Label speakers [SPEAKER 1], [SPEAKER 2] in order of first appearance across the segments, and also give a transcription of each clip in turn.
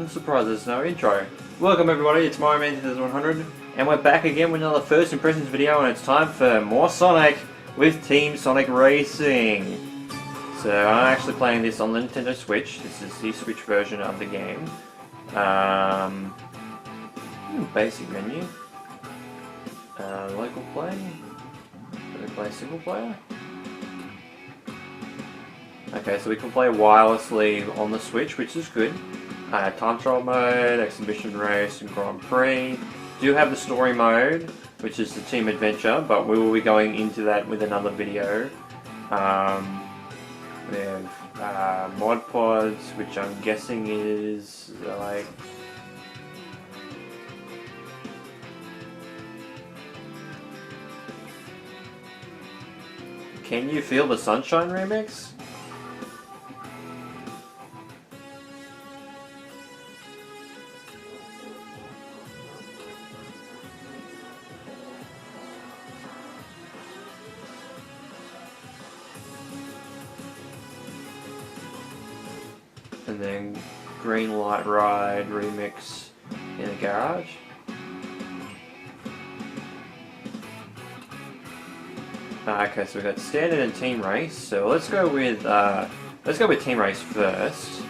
[SPEAKER 1] surprised there's no intro. Welcome everybody, it's Mario Man 2100, and we're back again with another first impressions video, and it's time for more Sonic with Team Sonic Racing. So I'm actually playing this on the Nintendo Switch. This is the Switch version of the game. Basic menu. Local play. Do we play single player? Okay, so we can play wirelessly on the Switch, which is good. Time trial mode, exhibition race, and Grand Prix. Do have the story mode, which is the team adventure, but we will be going into that with another video. We have mod pods, which I'm guessing is like. Can You Feel the Sunshine remix? And then Green Light Ride remix in a garage. Okay, so we got standard and team race. So let's go with team race first.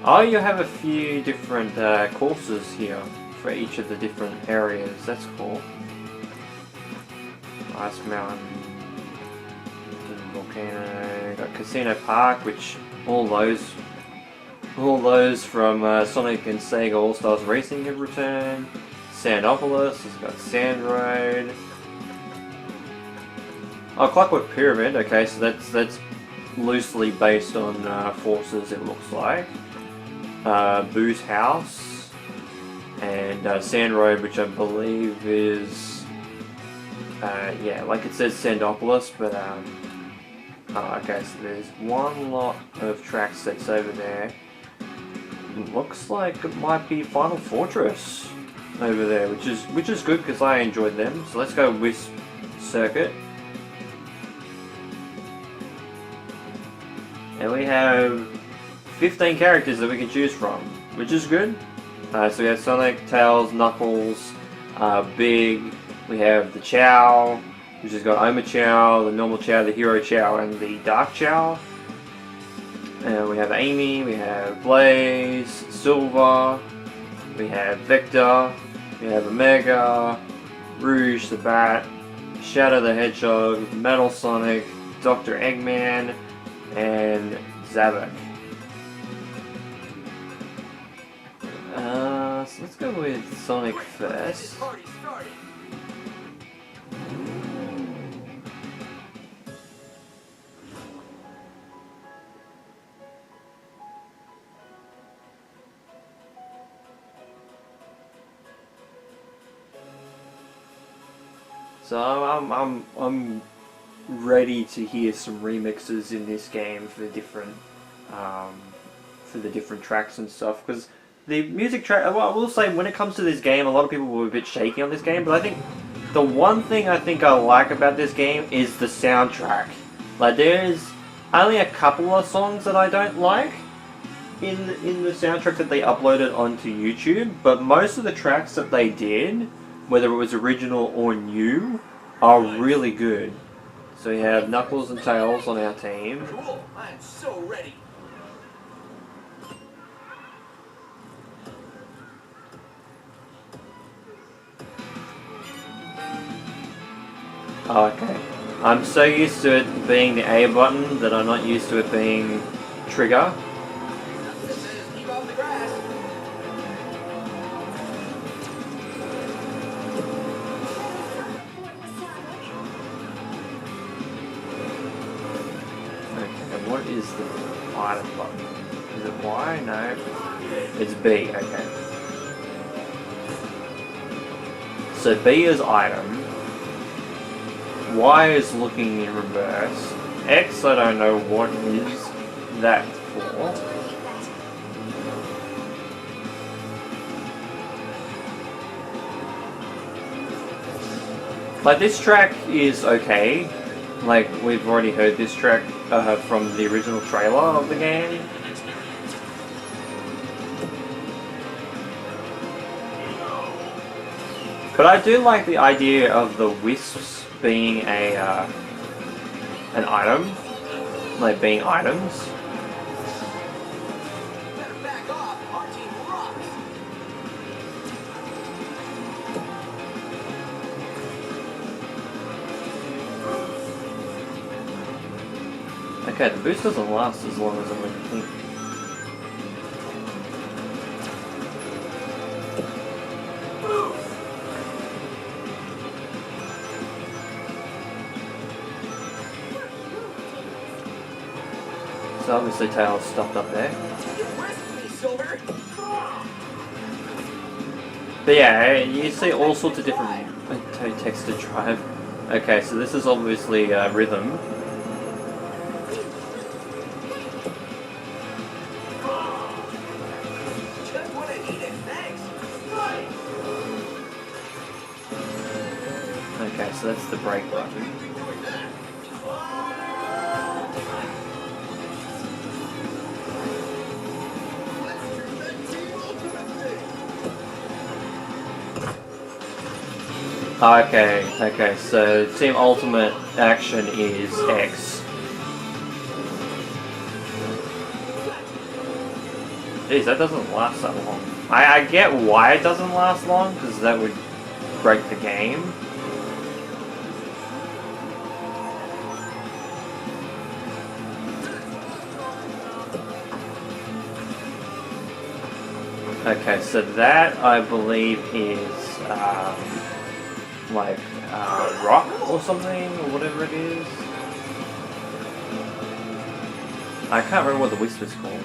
[SPEAKER 1] Oh, you have a few different courses here for each of the different areas. That's cool. Ice Mountain. Volcano, got Casino Park, which all those from Sonic and Sega All Stars Racing have returned. Sandopolis has got Sand Road. Oh, Clockwork Pyramid. Okay, so that's loosely based on Forces. It looks like Boo's House and Sand Road, which I believe is yeah, like it says Sandopolis, but oh, okay, so there's one lot of tracks that's over there. Looks like it might be Final Fortress over there, which is good because I enjoyed them. So let's go with Circuit. And we have 15 characters that we can choose from, which is good. So we have Sonic, Tails, Knuckles, Big. We have the Chow, which has got Oma Chow, the normal Chow, the Hero Chow, and the Dark Chow. And we have Amy, we have Blaze, Silver, we have Vector, we have Omega, Rouge the Bat, Shadow the Hedgehog, Metal Sonic, Dr. Eggman, and Zabak. So let's go with Sonic first. So I'm ready to hear some remixes in this game for the different tracks and stuff, because the music track. Well, I will say, when it comes to this game, a lot of people were a bit shaky on this game, but I think the one thing I like about this game is the soundtrack. Like, there's only a couple of songs that I don't like in the soundtrack that they uploaded onto YouTube, but most of the tracks that they did, whether it was original or new, are really good. So we have Knuckles and Tails on our team.
[SPEAKER 2] Cool, I'm so ready.
[SPEAKER 1] Oh, okay. I'm so used to it being the A button that I'm not used to it being trigger.
[SPEAKER 2] This is keep off the grass.
[SPEAKER 1] Okay, what is the item button? Is it Y? No. It's B, okay. So B is item. Y is looking in reverse. X, I don't know what is that for. Like, this track is okay. Like, we've already heard this track from the original trailer of the game. But I do like the idea of the wisps being a an item, like being items.
[SPEAKER 2] Better back off. Our team rocks.
[SPEAKER 1] Okay, the boost doesn't last as long as I would think. So obviously Tails stopped up there.
[SPEAKER 2] You risked me, Silver.
[SPEAKER 1] But yeah, you see all sorts of different texture drive. Okay, so this is obviously rhythm.
[SPEAKER 2] Just what I needed. Thanks.
[SPEAKER 1] Okay, so that's the brake button. Okay, so Team Ultimate action is X. Jeez, that doesn't last that long. I get why it doesn't last long, because that would break the game. Okay, so that I believe is like rock or something, or whatever it is. I can't remember what the wisp is called.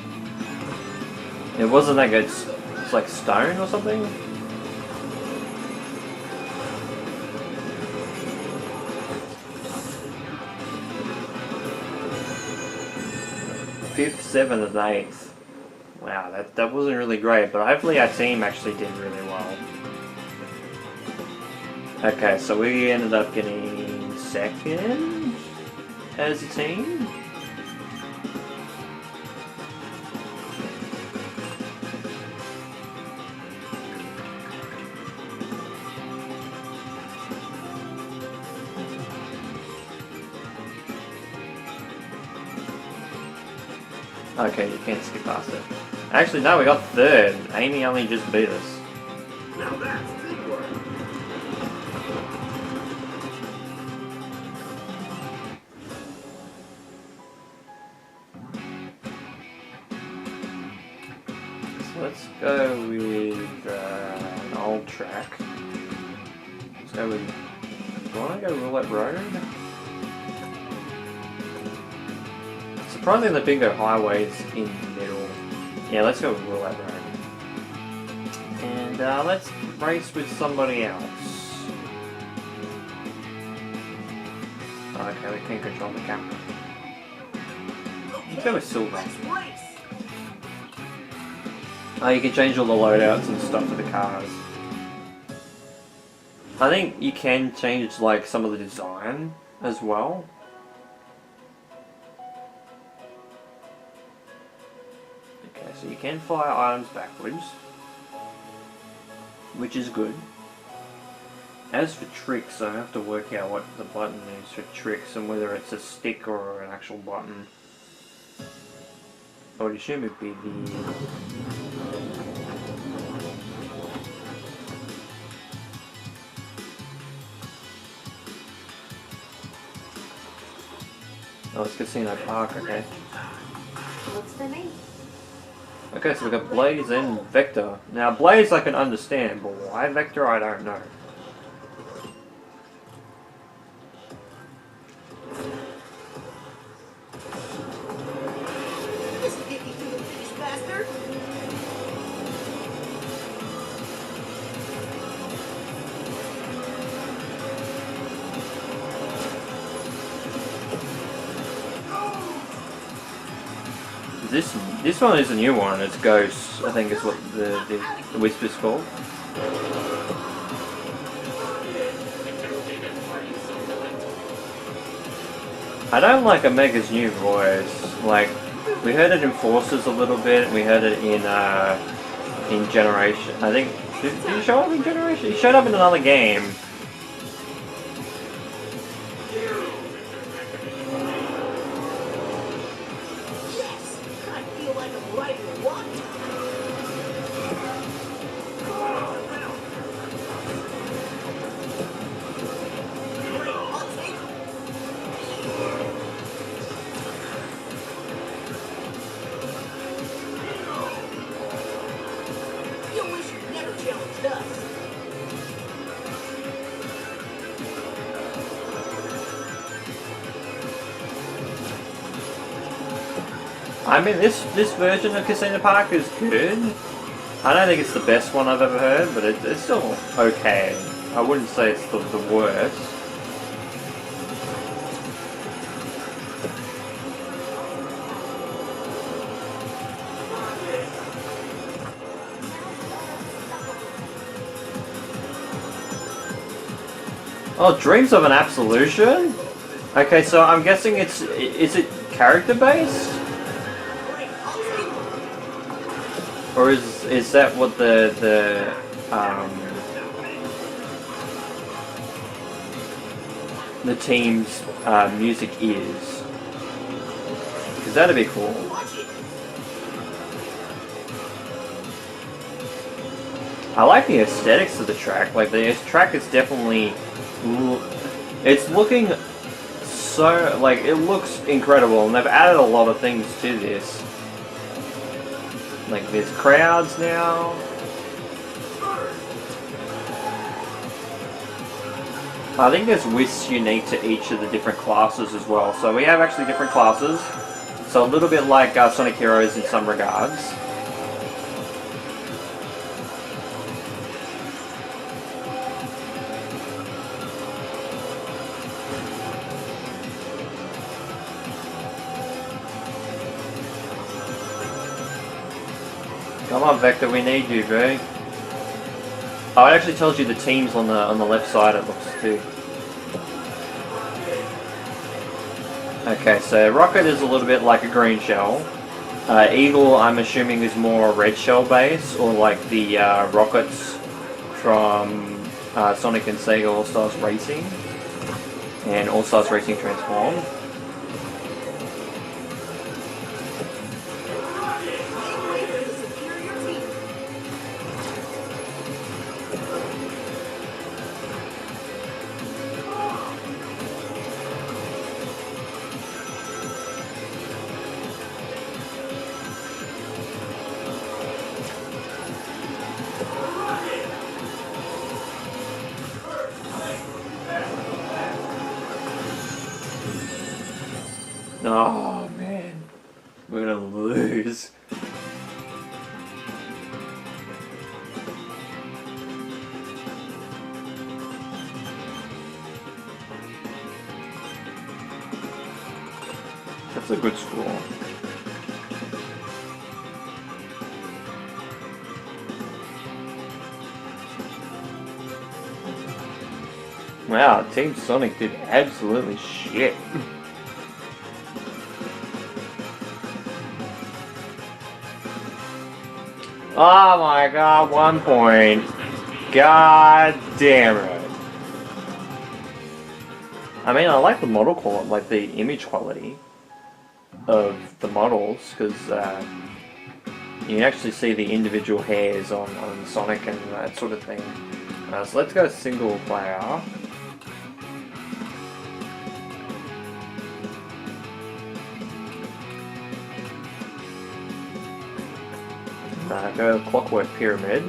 [SPEAKER 1] It wasn't like it's like stone or something. Fifth, seventh, and eighth. Wow, that wasn't really great, but hopefully our team actually did really well. Okay, so we ended up getting second as a team. Okay, you can't skip past it. Actually, no, we got third. Amy only just beat us.
[SPEAKER 2] Now that's teamwork.
[SPEAKER 1] So let's go with an old track. Let's go with... Do I want to go Roulette Road? Surprisingly, the bingo highway's in the middle. Yeah, let's go with Roulette Road. And let's race with somebody else. Okay, we can control the camera. Let's go with Silver.
[SPEAKER 2] Let's race.
[SPEAKER 1] Oh, you can change all the loadouts and stuff for the cars. I think you can change like some of the design as well. Okay, so you can fire items backwards, which is good. As for tricks, I have to work out what the button is for tricks and whether it's a stick or an actual button. I would assume it'd be the... Oh, it's Casino Park, okay.
[SPEAKER 3] Looks for me.
[SPEAKER 1] Okay, so we've got Blaze and Vector. Now, Blaze I can understand, but why Vector I don't know.
[SPEAKER 2] This will get me to the finish faster.
[SPEAKER 1] This one is a new one. It's Ghost, I think is what the wisp is called. I don't like Omega's new voice. Like, we heard it in Forces a little bit, and we heard it in Generation. I think Did he show up in Generation? He showed up in another game.
[SPEAKER 2] Yes! I feel like I'm riding a rocket. Great, I'll take it. You wish you'd never challenged us.
[SPEAKER 1] I mean, this version of Casino Park is good. I don't think it's the best one I've ever heard, but it's still okay. I wouldn't say it's the worst. Oh, Dreams of an Absolution? Okay, so I'm guessing is it character based?
[SPEAKER 2] Great, I'll take it.
[SPEAKER 1] Or is that what the team's music is? Because that'd be cool.
[SPEAKER 2] Watch it.
[SPEAKER 1] I like the aesthetics of the track. Like the track is definitely, it's looking so like it looks incredible, and they've added a lot of things to this. Like there's crowds now. I think there's whisks unique to each of the different classes as well. So we have actually different classes. So a little bit like Sonic Heroes in some regards. Come on, Vector, we need you, bro. Oh, it actually tells you the teams on the left side. It looks too. Okay, so Rocket is a little bit like a green shell. Eagle, I'm assuming, is more a red shell base, or like the rockets from Sonic and Sega All Stars Racing and All Stars Racing Transform. Oh man, we're gonna lose. That's a good score. Wow, Team Sonic did absolutely shit. Oh my god, 1 point. God damn it. I mean, I like the model quality, like the image quality of the models, because you can actually see the individual hairs on Sonic and that sort of thing. So let's go single player. Go Clockwork Pyramid.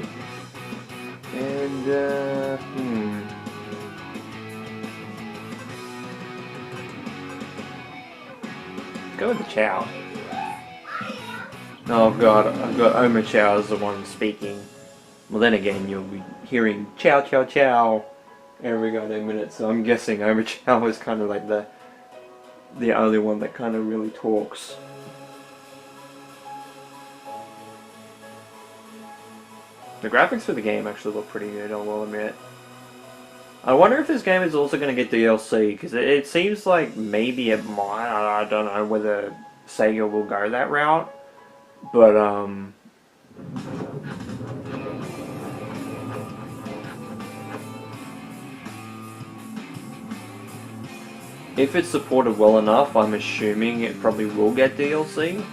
[SPEAKER 1] And, go with the Chow. Oh god, I've got Oma Chow as the one speaking. Well then again, you'll be hearing Chow Chow Chow every goddamn minute, so I'm guessing Oma Chow is kind of like the only one that kind of really talks. The graphics for the game actually look pretty good, I will admit. I wonder if this game is also going to get DLC, because it seems like maybe it might. I don't know whether Sega will go that route, but if it's supported well enough, I'm assuming it probably will get DLC.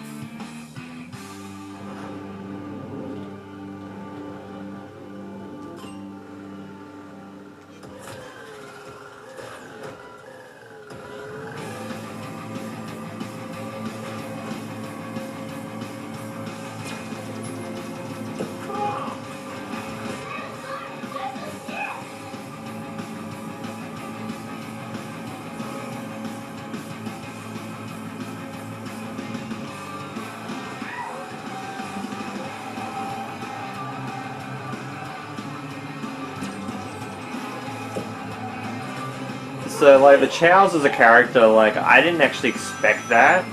[SPEAKER 1] So, like, the Chows as a character, like, I didn't actually expect that.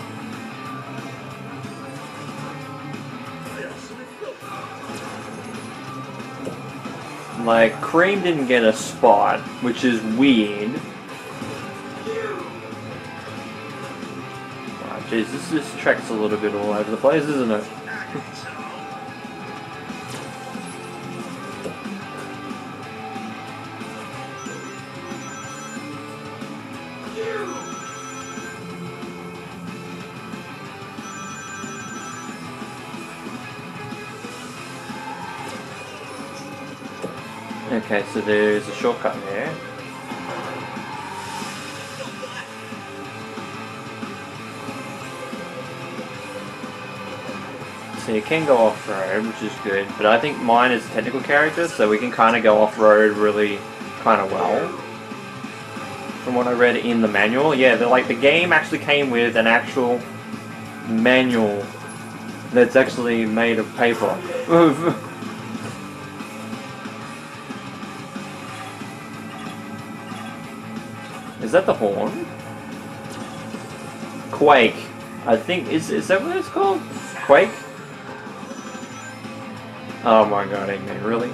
[SPEAKER 1] Like, Cream didn't get a spot, which is weird. Oh, jeez, this track's a little bit all over the place, isn't it? Okay, so there's a shortcut there. So you can go off-road, which is good, but I think mine is a technical character, so we can kind of go off-road really kind of well. From what I read in the manual, yeah, the game actually came with an actual manual that's actually made of paper. Is that the horn? Quake. I think, is that what it's called? Quake? Oh my god, Eggman, really?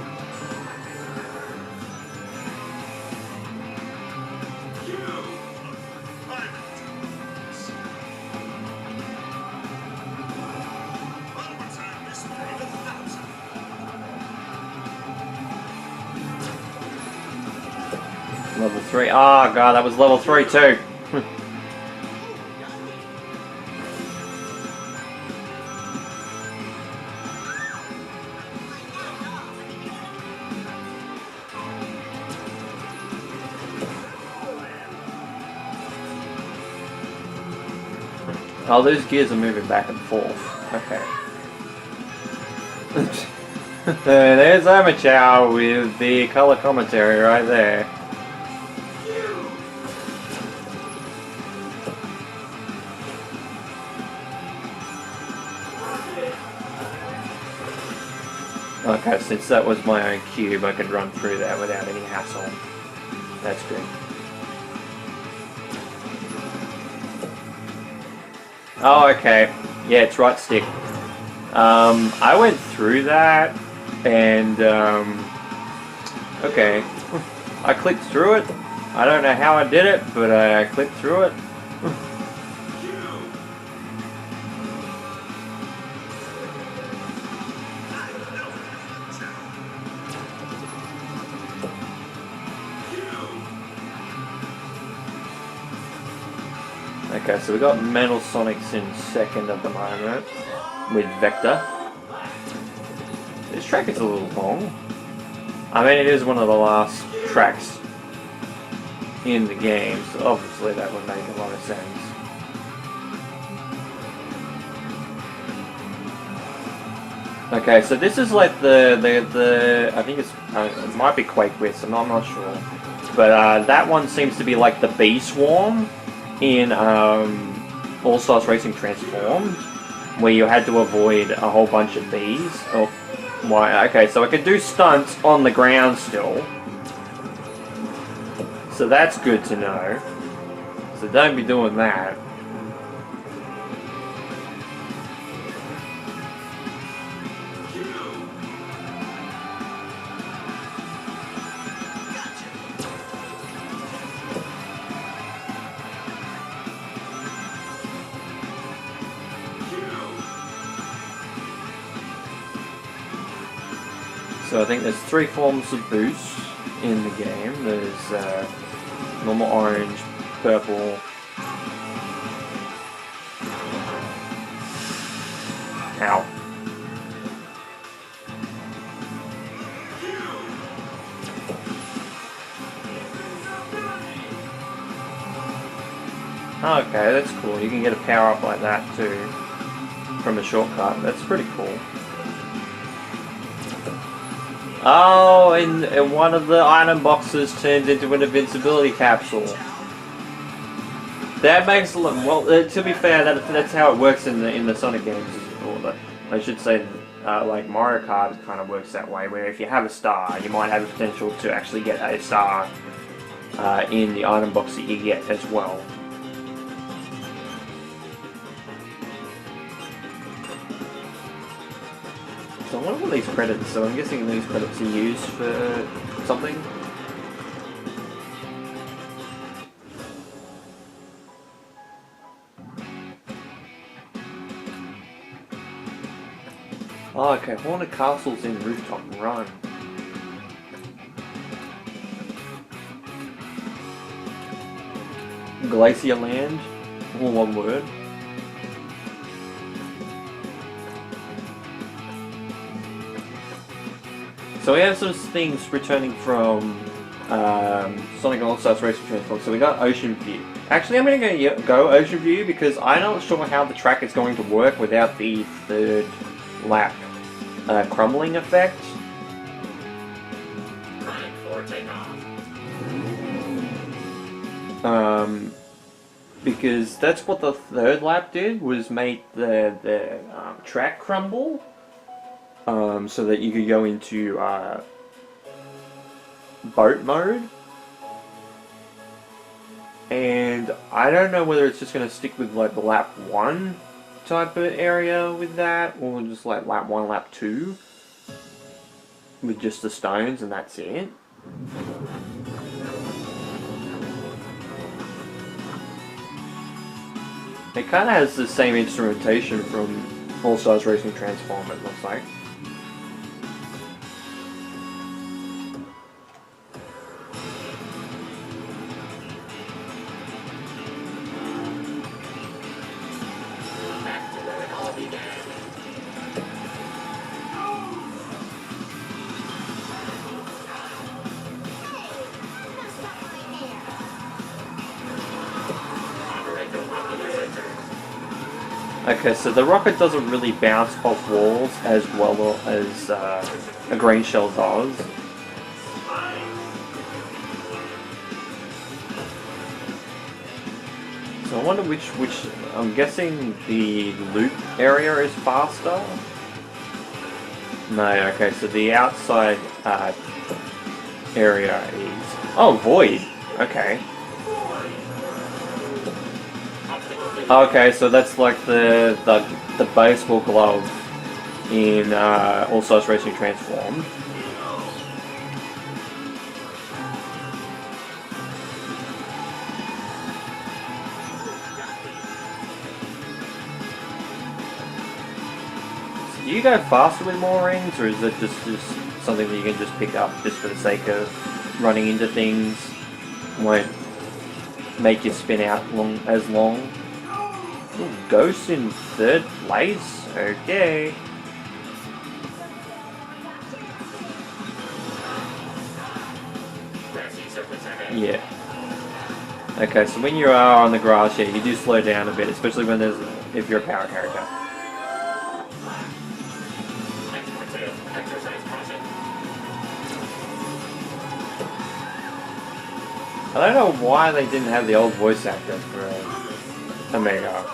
[SPEAKER 1] Level 3. Oh god, that was level 3 too. Oh, those gears are moving back and forth. Okay. There's Amachow with the color commentary right there. Okay, since that was my own cube, I could run through that without any hassle. That's good. Oh, okay. Yeah, it's right stick. I went through that, and, okay. I clicked through it. I don't know how I did it, but I clicked through it. Okay, so we got Metal Sonics in second at the moment with Vector. This track is a little long. I mean, it is one of the last tracks in the game, so obviously that would make a lot of sense. Okay, so this is like the I think it might be Quake West, I'm not sure, but that one seems to be like the Bee Swarm in All Stars Racing Transformed, where you had to avoid a whole bunch of bees. Oh, why? Okay, so I could do stunts on the ground still. So that's good to know. So don't be doing that. So I think there's 3 forms of boost in the game. There's normal orange, purple, Ow. Okay, that's cool. You can get a power up like that too from a shortcut. That's pretty cool. Oh, and one of the item boxes turned into an invincibility capsule. That makes a lot. Well, to be fair, that's how it works in the Sonic games. Or I should say, like Mario Kart kind of works that way. Where if you have a star, you might have the potential to actually get a star in the item box that you get as well. So I wonder what these credits. So I'm guessing these credits are used for something. Oh, okay. Haunted castles in Rooftop Run. Glacier Land, all one word. So we have some things returning from Sonic All-Stars Racing Transform. So we got Ocean View. Actually, I'm going to go Ocean View because I'm not sure how the track is going to work without the third lap crumbling effect. Because that's what the third lap did, was make the track crumble. So that you could go into boat mode. And I don't know whether it's just going to stick with like the lap 1 type of area with that, or just like lap 1, lap 2 with just the stones and that's it. It kind of has the same instrumentation from All Stars Racing Transform, it looks like. Okay, so the rocket doesn't really bounce off walls as well as a green shell does. So I wonder which I'm guessing the loop area is faster. No, okay, so the outside area is... Oh, Void! Okay. Okay, so that's like the baseball glove in All Stars Racing Transformed. So do you go faster with more rings, or is it just something that you can just pick up just for the sake of running into things? Won't make you spin out as long? Ooh, Ghost in third place? Okay. Yeah. Okay, so when you are on the grass, yeah, you do slow down a bit, especially when if you're a power character. I don't know why they didn't have the old voice actor for Omega.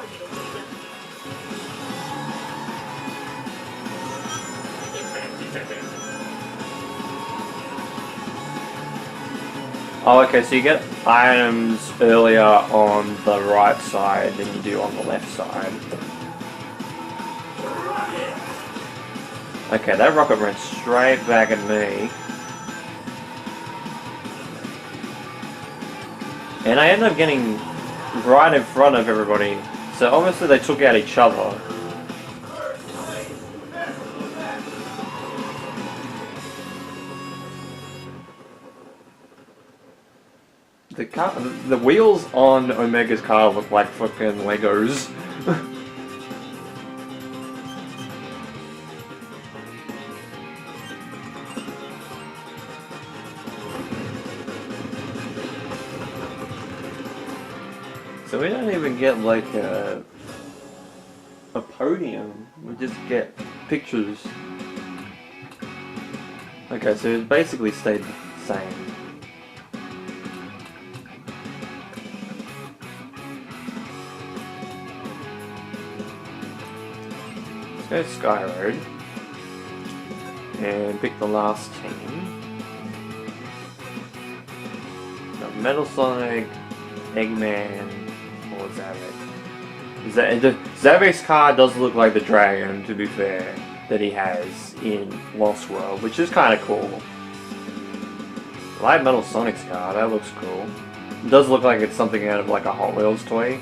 [SPEAKER 1] Oh, okay, so you get items earlier on the right side than you do on the left side. Okay, that rocket went straight back at me. And I ended up getting right in front of everybody. So obviously they took out each other. The wheels on Omega's car look like fucking Legos. So we don't even get like a podium. We just get pictures. Okay, so it basically stayed the same. Let's go Sky Road and pick the last team. Got Metal Sonic, Eggman, or Zavix. Zavix's car does look like the dragon, to be fair, that he has in Lost World, which is kind of cool. I like Metal Sonic's car, that looks cool. It does look like it's something out of like a Hot Wheels toy.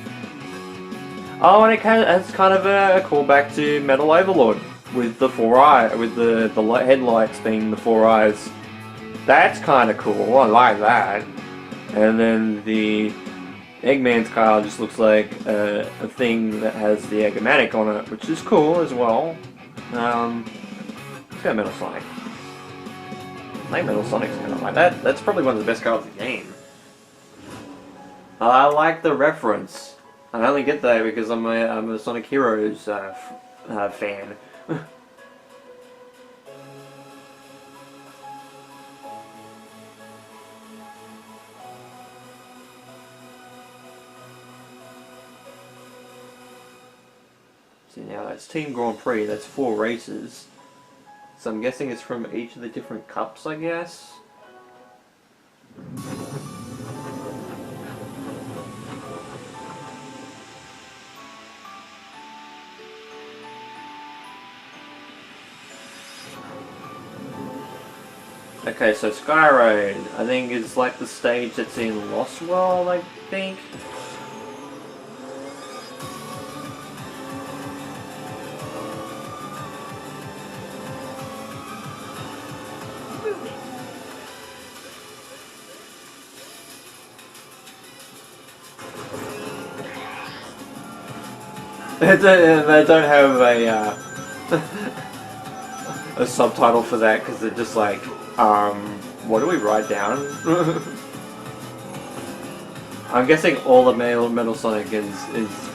[SPEAKER 1] Oh, and it has kind of a callback to Metal Overlord with the with the headlights being the 4 eyes. That's kind of cool. I like that. And then the Eggman's car just looks like a thing that has the Eggomatic on it, which is cool as well. Let's go Metal Sonic. I like Metal Sonic's car. Like that. That's probably one of the best cars in the game. I like the reference. I only get that because I'm a Sonic Heroes fan. See, now that's Team Grand Prix, that's 4 races. So I'm guessing it's from each of the different cups, I guess? Okay, so Sky Road, I think it's like the stage that's in Lost World, I think. They don't have a subtitle for that because they're just like, what do we write down? I'm guessing all of Metal Sonic is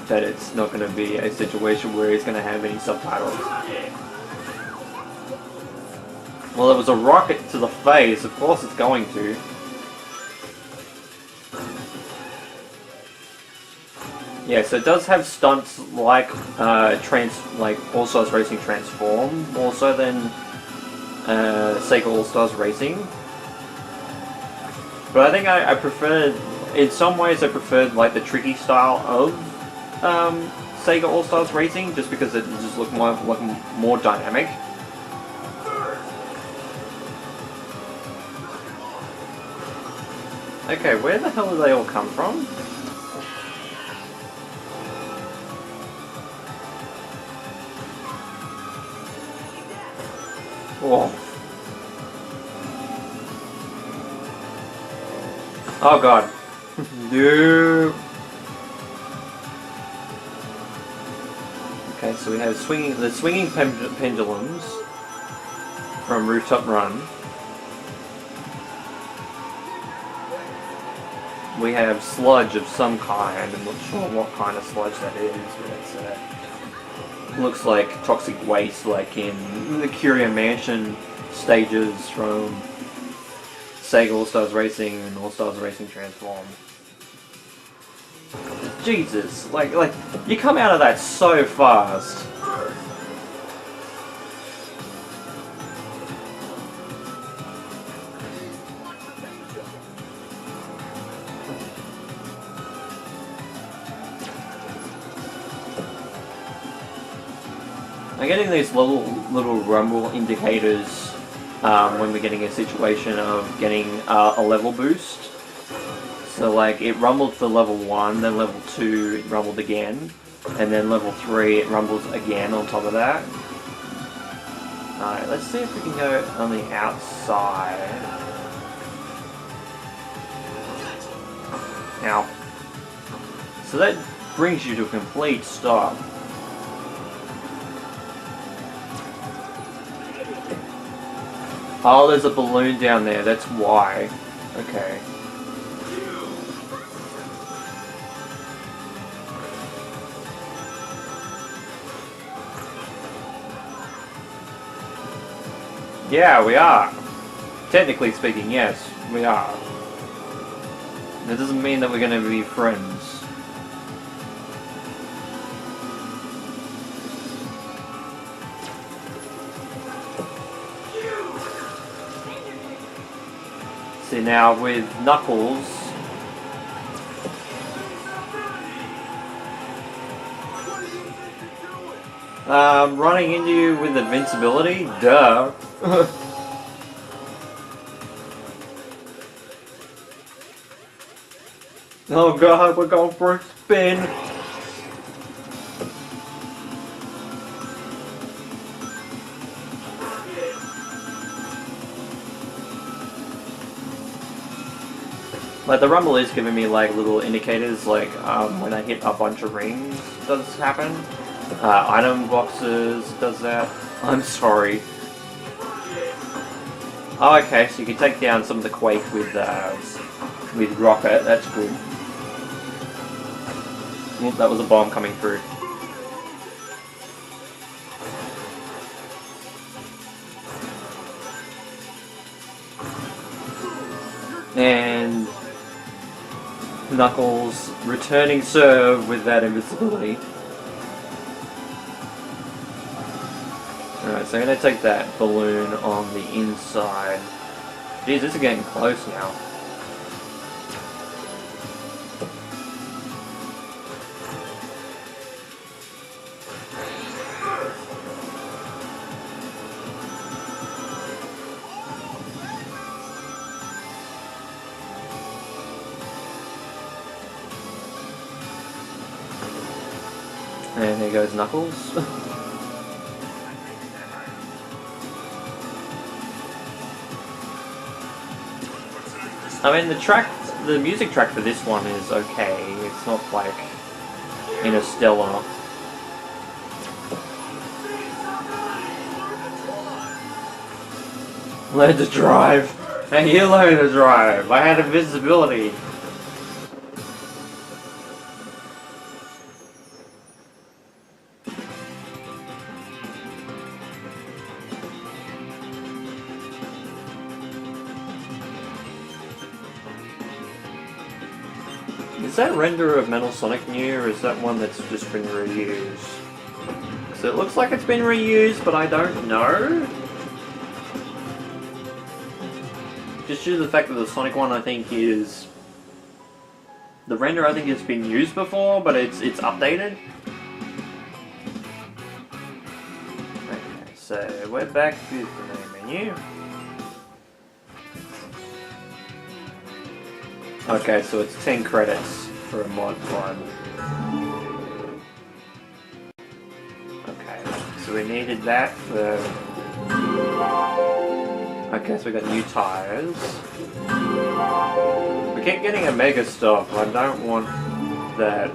[SPEAKER 1] that it's not going to be a situation where he's going to have any subtitles. Well, it was a rocket to the face, of course it's going to. Yeah, so it does have stunts like All Stars Racing Transform, more so than Sega All Stars Racing. But I think I preferred, in some ways I preferred like the tricky style of Sega All Stars Racing, just because it just looked more dynamic. Okay, where the hell do they all come from? Whoa. Oh god. No. Okay, so we have the swinging pendulums from Rooftop Run. We have sludge of some kind. I'm not sure what kind of sludge that is, but it's looks like toxic waste, like in the Curia Mansion stages from Sega All Stars Racing and All Stars Racing Transform. Jesus, like you come out of that so fast. I'm getting these little rumble indicators when we're getting a situation of getting a level boost. So like it rumbled for level 1, then level 2 it rumbled again, and then level 3 it rumbles again on top of that. Alright, let's see if we can go on the outside. Now, so that brings you to a complete stop. Oh, there's a balloon down there, that's why. Okay. Yeah, we are. Technically speaking, yes, we are. That doesn't mean that we're gonna be friends. See, now with Knuckles, running into you with invincibility? Duh. Oh god, we're going for a spin. Like, the rumble is giving me like little indicators, like when I hit a bunch of rings does happen. Item boxes does that. I'm sorry. Oh, okay, so you can take down some of the Quake with Rocket, that's good. Oop, that was a bomb coming through. And Knuckles returning serve with that invincibility. Alright, so I'm going to take that balloon on the inside. Jeez, this is getting close now. And there goes Knuckles. I mean, the music track for this one is okay. It's not like Interstellar. Learn to drive. Hey, you learn to drive. I had invisibility. Is that render of Metal Sonic new, or is that one that's just been reused? Because it looks like it's been reused, but I don't know. Just due to the fact that the Sonic one, I think, is... The render, I think, has been used before, but it's updated. Okay, so we're back to the main menu. Okay, so it's 10 credits for a mod one. Okay, so we needed that for... Okay, so we got new tires. We keep getting a Mega Stop, I don't want that.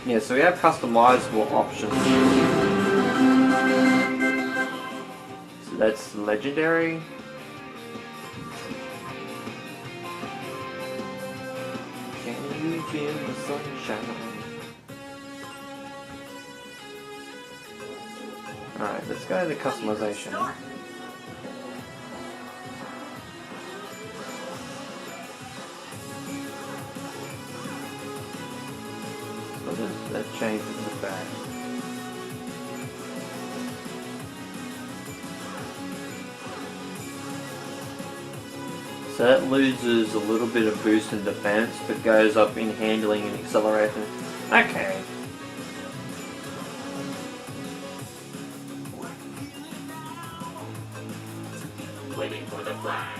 [SPEAKER 1] Yeah, so we have customizable options. That's legendary. Can you feel the sunshine? Alright, let's go to the customization. So that changes the back. So that loses a little bit of boost in defense, but goes up in handling and acceleration. Okay.
[SPEAKER 2] Waiting for the flag.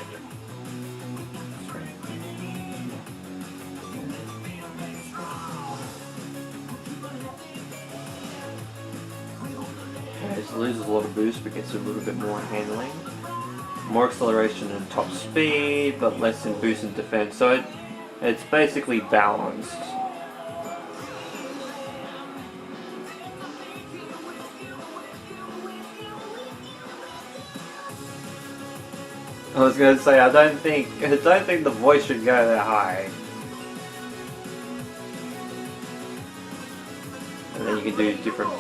[SPEAKER 1] Okay, so loses a lot of boost, but gets a little bit more in handling. More acceleration and top speed, but less in boost and defense. So it's basically balanced. I was gonna say I don't think the voice should go that high. And then you can do different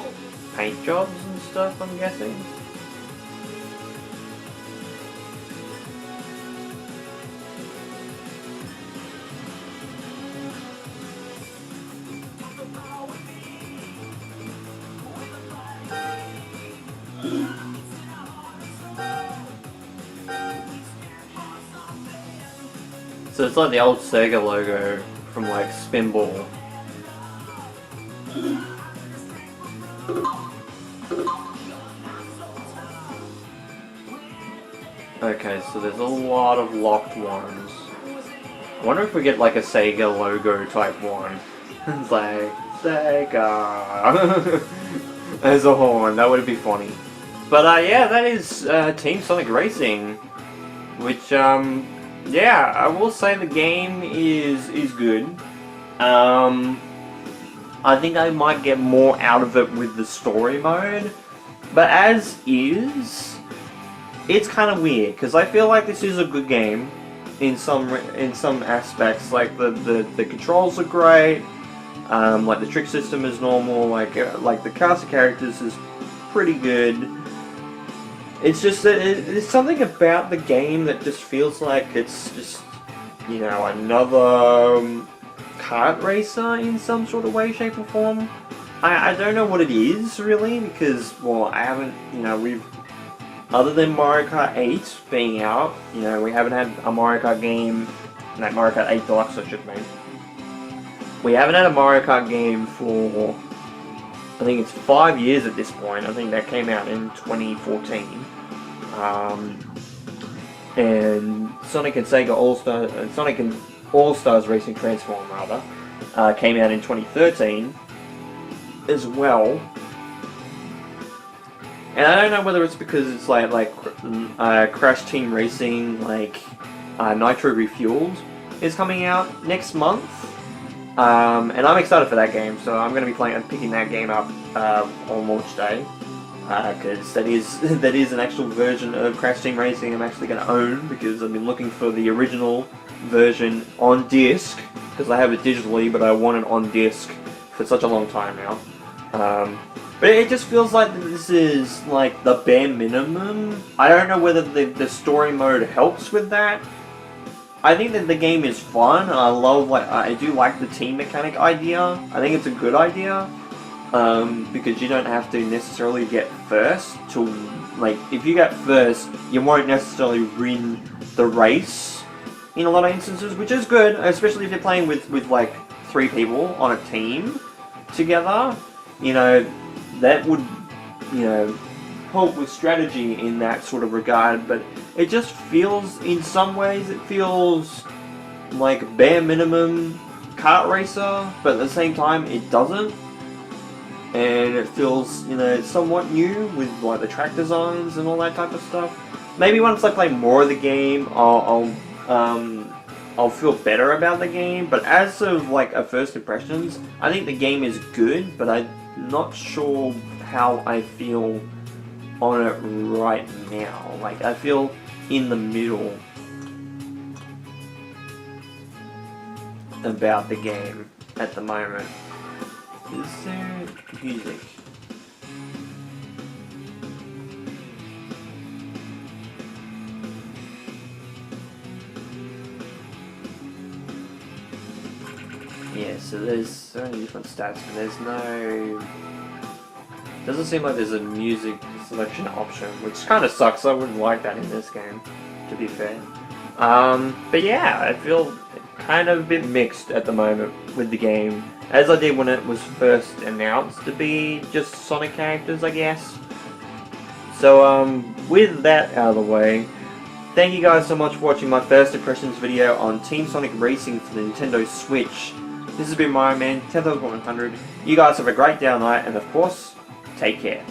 [SPEAKER 1] paint jobs and stuff, I'm guessing. So it's like the old Sega logo from like Spinball. Okay, so there's a lot of locked ones. I wonder if we get like a Sega logo type one. It's like, Sega! As a horn, that would be funny. But yeah, that is Team Sonic Racing. Which, yeah, I will say the game is good. I think I might get more out of it with the story mode. But as is, it's kind of weird, because I feel like this is a good game in some aspects. Like the controls are great, like the trick system is normal, like the cast of characters is pretty good. It's just that there's something about the game that just feels like it's just, you know, another kart racer in some sort of way, shape or form. I don't know what it is really, because, well, I haven't, you know, other than Mario Kart 8 being out, you know, we haven't had a Mario Kart game, no, Mario Kart 8 Deluxe I should mean. We haven't had a Mario Kart game for, I think it's 5 years at this point. I think that came out in 2014. And Sonic and Sega Sonic and All-Stars Racing Transform rather, came out in 2013 as well. And I don't know whether it's because it's like Crash Team Racing, like Nitro Refueled, is coming out next month. And I'm excited for that game, so I'm going to be picking that game up on launch day, because that is an actual version of Crash Team Racing I'm actually going to own, because I've been looking for the original version on disc, because I have it digitally, but I want it on disc for such a long time now. But it just feels like this is like the bare minimum. I don't know whether the story mode helps with that. I think that the game is fun, and I do like the team mechanic idea. I think it's a good idea, because you don't have to necessarily get first to, like, if you get first, you won't necessarily win the race in a lot of instances, which is good, especially if you're playing with like 3 people on a team together. You know, that would, you know, help with strategy in that sort of regard, but it just feels, in some ways, it feels like bare minimum kart racer, but at the same time, it doesn't. And it feels, you know, somewhat new with like the track designs and all that type of stuff. Maybe once I play more of the game, I'll feel better about the game. But as of like a first impressions, I think the game is good, but I'm not sure how I feel on it right now. Like, I feel in the middle about the game at the moment. Is there music? Yeah, so there's so many different stats, but there's no... Doesn't seem like there's a music selection option, which kind of sucks. I wouldn't like that in this game, to be fair. But yeah, I feel kind of a bit mixed at the moment with the game, as I did when it was first announced to be just Sonic characters, I guess. So with that out of the way, thank you guys so much for watching my first impressions video on Team Sonic Racing for the Nintendo Switch. This has been my man, 10,100. You guys have a great day or night, and of course, take care.